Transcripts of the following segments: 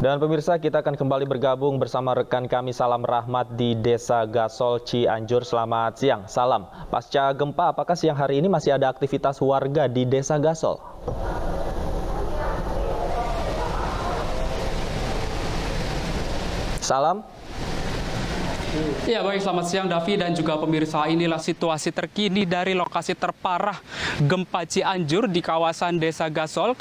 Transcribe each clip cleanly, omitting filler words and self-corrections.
Dan pemirsa, kita akan kembali bergabung bersama rekan kami Salam Rahmat di Desa Gasol, Cianjur. Selamat siang, Salam. Pasca gempa, apakah siang hari ini masih ada aktivitas warga di Desa Gasol? Salam. Ya baik, selamat siang Davi dan juga pemirsa. Inilah situasi terkini dari lokasi terparah gempa Cianjur di kawasan Desa Gasol,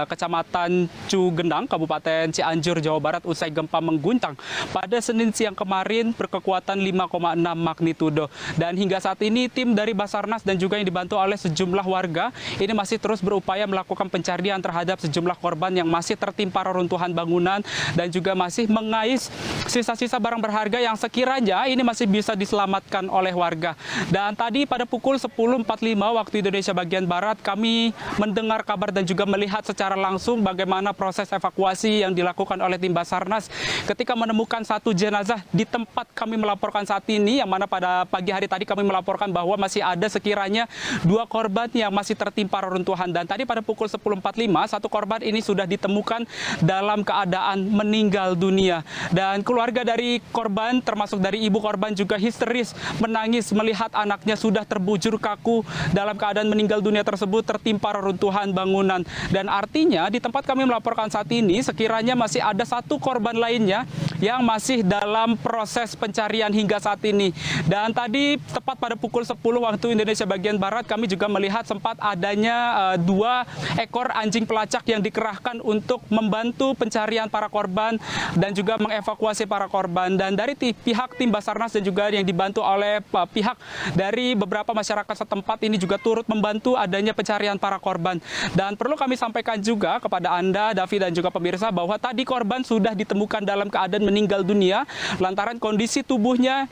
Kecamatan Cugenang, Kabupaten Cianjur, Jawa Barat usai gempa mengguncang pada Senin siang kemarin berkekuatan 5,6 magnitudo. Dan hingga saat ini tim dari Basarnas dan juga yang dibantu oleh sejumlah warga ini masih terus berupaya melakukan pencarian terhadap sejumlah korban yang masih tertimpa reruntuhan bangunan dan juga masih mengais sisa-sisa barang berharga yang sekiranya ini masih bisa diselamatkan oleh warga. Dan tadi pada pukul 10.45 waktu Indonesia bagian Barat kami mendengar kabar dan juga melihat secara langsung bagaimana proses evakuasi yang dilakukan oleh tim Basarnas ketika menemukan satu jenazah di tempat kami melaporkan saat ini, yang mana pada pagi hari tadi kami melaporkan bahwa masih ada sekiranya 2 korban yang masih tertimpa reruntuhan. Dan tadi pada pukul 10.45 satu korban ini sudah ditemukan dalam keadaan meninggal dunia. Dan keluarga dari korban termasuk dari ibu korban juga histeris menangis melihat anaknya sudah terbujur kaku dalam keadaan meninggal dunia tersebut tertimpa reruntuhan bangunan. Dan artinya di tempat kami melaporkan saat ini sekiranya masih ada satu korban lainnya yang masih dalam proses pencarian hingga saat ini. Dan tadi tepat pada pukul 10 waktu Indonesia bagian Barat kami juga melihat sempat adanya 2 ekor anjing pelacak yang dikerahkan untuk membantu pencarian para korban dan juga mengevakuasi para korban. Dan dari pihak tim Basarnas dan juga yang dibantu oleh pihak dari beberapa masyarakat setempat ini juga turut membantu adanya pencarian para korban. Dan perlu kami sampaikan juga kepada Anda, Davi dan juga pemirsa, bahwa tadi korban sudah ditemukan dalam keadaan meninggal dunia lantaran kondisi tubuhnya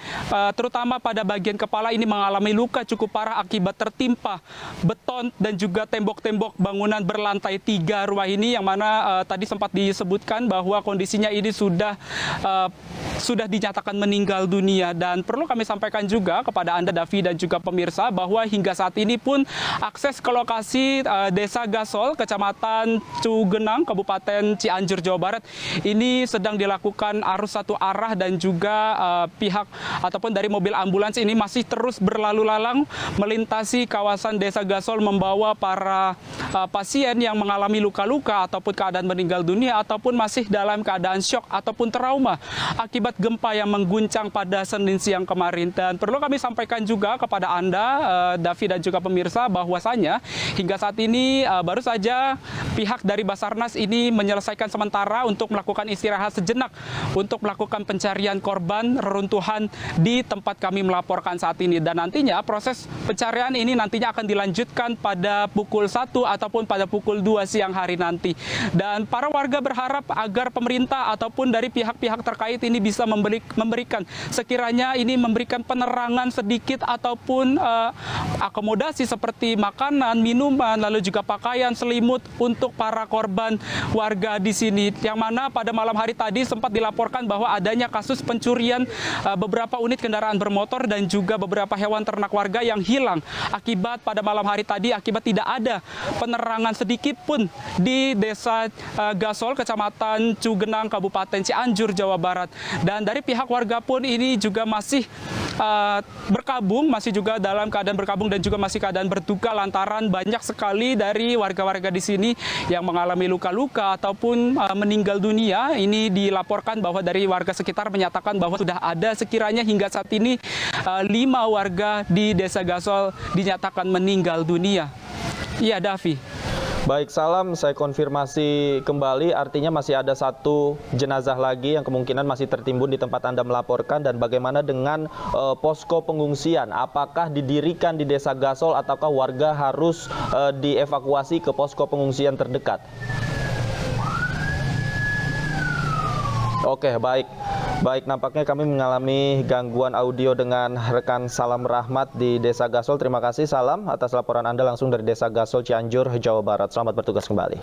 terutama pada bagian kepala ini mengalami luka cukup parah akibat tertimpa beton dan juga tembok-tembok bangunan berlantai 3 rumah ini, yang mana tadi sempat disebutkan bahwa kondisinya ini sudah dinyatakan meninggal dunia. Dan perlu kami sampaikan juga kepada Anda, Davi dan juga pemirsa, bahwa hingga saat ini pun akses ke lokasi Desa Gasol, Kecamatan Cugenang, Kabupaten Cianjur, Jawa Barat ini sedang dilakukan arus satu arah dan juga pihak ataupun dari mobil ambulans ini masih terus berlalu lalang melintasi kawasan Desa Gasol membawa para pasien yang mengalami luka-luka ataupun keadaan meninggal dunia ataupun masih dalam keadaan syok ataupun trauma akibat gempa yang mengguncang pada Senin siang kemarin. Dan perlu kami sampaikan juga kepada Anda, Davi dan juga pemirsa, bahwasanya hingga saat ini baru saja pihak dari Basarnas ini menyelesaikan sementara untuk melakukan istirahat sejenak untuk melakukan pencarian korban reruntuhan di tempat kami melaporkan saat ini. Dan nantinya proses pencarian ini nantinya akan dilanjutkan pada pukul 1 ataupun pada pukul 2 siang hari nanti. Dan para warga berharap agar pemerintah ataupun dari pihak-pihak terkait ini bisa memberikan sekiranya ini memberikan penerangan sedikit ataupun akomodasi seperti makanan, minuman, lalu juga pakaian, selimut untuk para korban warga di sini. Yang mana pada malam hari tadi sempat dilaporkan bahwa adanya kasus pencurian beberapa unit kendaraan bermotor dan juga beberapa hewan ternak warga yang hilang akibat pada malam hari tadi akibat tidak ada penerangan sedikit pun di Desa Gasol, Kecamatan Cugenang, Kabupaten Cianjur, Jawa Barat. Dan dari pihak warga pun ini juga masih berkabung, masih juga dalam keadaan berkabung dan juga masih keadaan berduka lantaran banyak sekali dari warga-warga di sini yang mengalami luka-luka ataupun meninggal dunia. Ini dilaporkan bahwa dari warga sekitar menyatakan bahwa sudah ada sekiranya hingga saat ini 5 warga di Desa Gasol dinyatakan meninggal dunia. Iya, Davi. Baik, Salam, saya konfirmasi kembali, artinya masih ada satu jenazah lagi yang kemungkinan masih tertimbun di tempat Anda melaporkan. Dan bagaimana dengan posko pengungsian? Apakah didirikan di Desa Gasol ataukah warga harus dievakuasi ke posko pengungsian terdekat? Oke, baik. Baik, nampaknya kami mengalami gangguan audio dengan rekan Salam Rahmat di Desa Gasol. Terima kasih Salam atas laporan Anda langsung dari Desa Gasol, Cianjur, Jawa Barat. Selamat bertugas kembali.